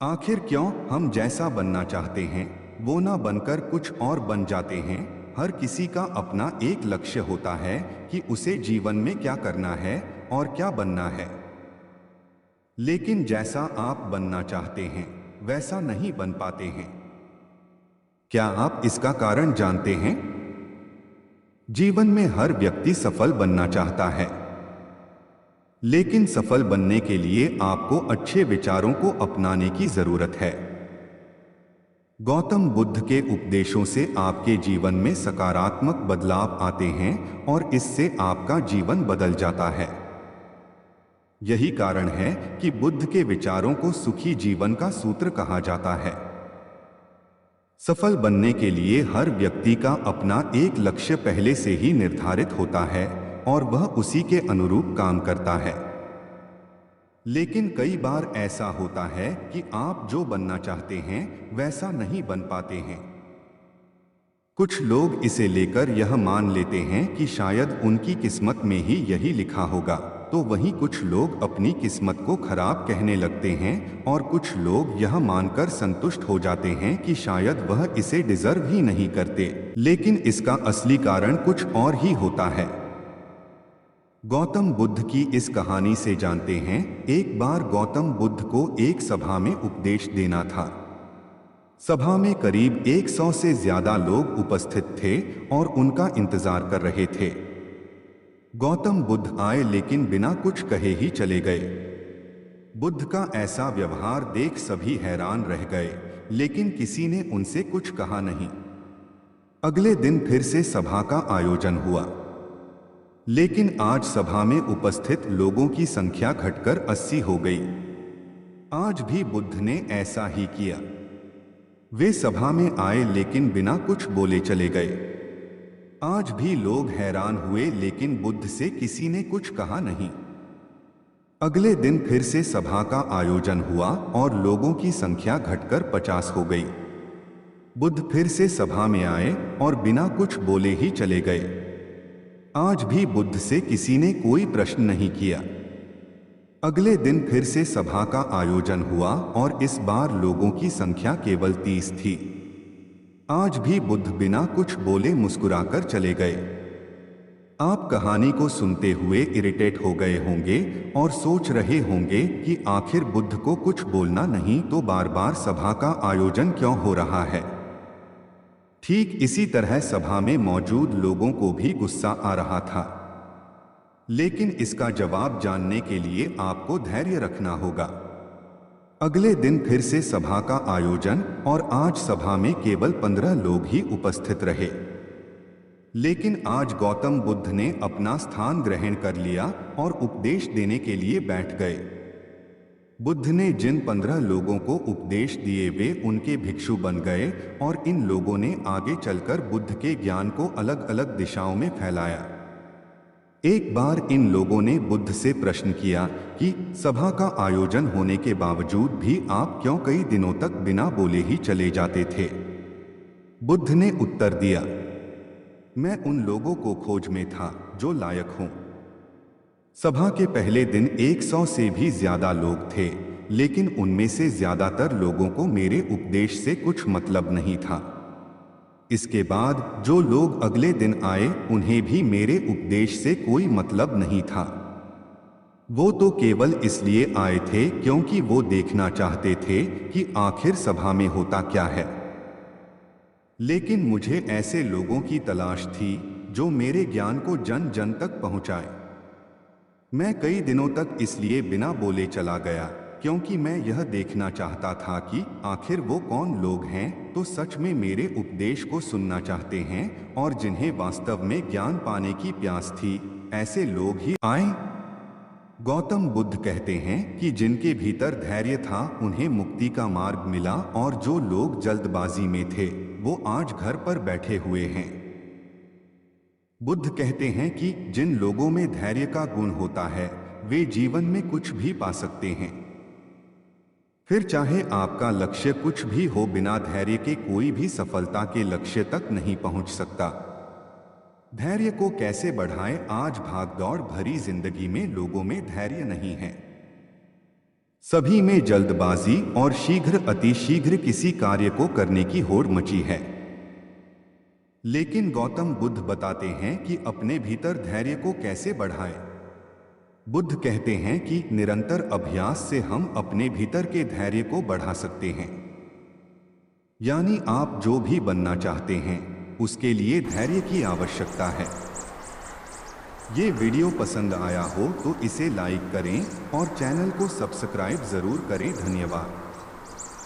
आखिर क्यों हम जैसा बनना चाहते हैं वो ना बनकर कुछ और बन जाते हैं। हर किसी का अपना एक लक्ष्य होता है कि उसे जीवन में क्या करना है और क्या बनना है। लेकिन जैसा आप बनना चाहते हैं वैसा नहीं बन पाते हैं। क्या आप इसका कारण जानते हैं? जीवन में हर व्यक्ति सफल बनना चाहता है, लेकिन सफल बनने के लिए आपको अच्छे विचारों को अपनाने की जरूरत है। गौतम बुद्ध के उपदेशों से आपके जीवन में सकारात्मक बदलाव आते हैं और इससे आपका जीवन बदल जाता है। यही कारण है कि बुद्ध के विचारों को सुखी जीवन का सूत्र कहा जाता है। सफल बनने के लिए हर व्यक्ति का अपना एक लक्ष्य पहले से ही निर्धारित होता है और वह उसी के अनुरूप काम करता है। लेकिन कई बार ऐसा होता है कि आप जो बनना चाहते हैं वैसा नहीं बन पाते हैं। कुछ लोग इसे लेकर यह मान लेते हैं कि शायद उनकी किस्मत में ही यही लिखा होगा, तो वहीं कुछ लोग अपनी किस्मत को खराब कहने लगते हैं और कुछ लोग यह मानकर संतुष्ट हो जाते हैं कि शायद वह इसे डिजर्व ही नहीं करते। लेकिन इसका असली कारण कुछ और ही होता है। गौतम बुद्ध की इस कहानी से जानते हैं। एक बार गौतम बुद्ध को एक सभा में उपदेश देना था। सभा में करीब 100 से ज्यादा लोग उपस्थित थे और उनका इंतजार कर रहे थे। गौतम बुद्ध आए लेकिन बिना कुछ कहे ही चले गए। बुद्ध का ऐसा व्यवहार देख सभी हैरान रह गए, लेकिन किसी ने उनसे कुछ कहा नहीं। अगले दिन फिर से सभा का आयोजन हुआ, लेकिन आज सभा में उपस्थित लोगों की संख्या घटकर 80 हो गई। आज भी बुद्ध ने ऐसा ही किया। वे सभा में आए लेकिन बिना कुछ बोले चले गए। आज भी लोग हैरान हुए, लेकिन बुद्ध से किसी ने कुछ कहा नहीं। अगले दिन फिर से सभा का आयोजन हुआ और लोगों की संख्या घटकर 50 हो गई। बुद्ध फिर से सभा में आए और बिना कुछ बोले ही चले गए। आज भी बुद्ध से किसी ने कोई प्रश्न नहीं किया। अगले दिन फिर से सभा का आयोजन हुआ और इस बार लोगों की संख्या केवल 30 थी। आज भी बुद्ध बिना कुछ बोले मुस्कुराकर चले गए। आप कहानी को सुनते हुए इरिटेट हो गए होंगे और सोच रहे होंगे कि आखिर बुद्ध को कुछ बोलना नहीं तो बार बार सभा का आयोजन क्यों हो रहा है। ठीक इसी तरह सभा में मौजूद लोगों को भी गुस्सा आ रहा था। लेकिन इसका जवाब जानने के लिए आपको धैर्य रखना होगा। अगले दिन फिर से सभा का आयोजन और आज सभा में केवल 15 लोग ही उपस्थित रहे। लेकिन आज गौतम बुद्ध ने अपना स्थान ग्रहण कर लिया और उपदेश देने के लिए बैठ गए। बुद्ध ने जिन 15 लोगों को उपदेश दिए वे उनके भिक्षु बन गए और इन लोगों ने आगे चलकर बुद्ध के ज्ञान को अलग अलग दिशाओं में फैलाया। एक बार इन लोगों ने बुद्ध से प्रश्न किया कि सभा का आयोजन होने के बावजूद भी आप क्यों कई दिनों तक बिना बोले ही चले जाते थे। बुद्ध ने उत्तर दिया, मैं उन लोगों को खोज में था जो लायक हों। सभा के पहले दिन 100 से भी ज्यादा लोग थे, लेकिन उनमें से ज्यादातर लोगों को मेरे उपदेश से कुछ मतलब नहीं था। इसके बाद जो लोग अगले दिन आए उन्हें भी मेरे उपदेश से कोई मतलब नहीं था। वो तो केवल इसलिए आए थे क्योंकि वो देखना चाहते थे कि आखिर सभा में होता क्या है। लेकिन मुझे ऐसे लोगों की तलाश थी जो मेरे ज्ञान को जन जन तक पहुंचाए। मैं कई दिनों तक इसलिए बिना बोले चला गया क्योंकि मैं यह देखना चाहता था कि आखिर वो कौन लोग हैं तो सच में मेरे उपदेश को सुनना चाहते हैं और जिन्हें वास्तव में ज्ञान पाने की प्यास थी, ऐसे लोग ही आए। गौतम बुद्ध कहते हैं कि जिनके भीतर धैर्य था उन्हें मुक्ति का मार्ग मिला और जो लोग जल्दबाजी में थे वो आज घर पर बैठे हुए हैं। बुद्ध कहते हैं कि जिन लोगों में धैर्य का गुण होता है वे जीवन में कुछ भी पा सकते हैं। फिर चाहे आपका लक्ष्य कुछ भी हो, बिना धैर्य के कोई भी सफलता के लक्ष्य तक नहीं पहुंच सकता। धैर्य को कैसे बढ़ाएं? आज भागदौड़ भरी जिंदगी में लोगों में धैर्य नहीं है। सभी में जल्दबाजी और शीघ्र अतिशीघ्र किसी कार्य को करने की होड़ मची है। लेकिन गौतम बुद्ध बताते हैं कि अपने भीतर धैर्य को कैसे बढ़ाएं। बुद्ध कहते हैं कि निरंतर अभ्यास से हम अपने भीतर के धैर्य को बढ़ा सकते हैं। यानी आप जो भी बनना चाहते हैं उसके लिए धैर्य की आवश्यकता है। ये वीडियो पसंद आया हो तो इसे लाइक करें और चैनल को सब्सक्राइब जरूर करें। धन्यवाद।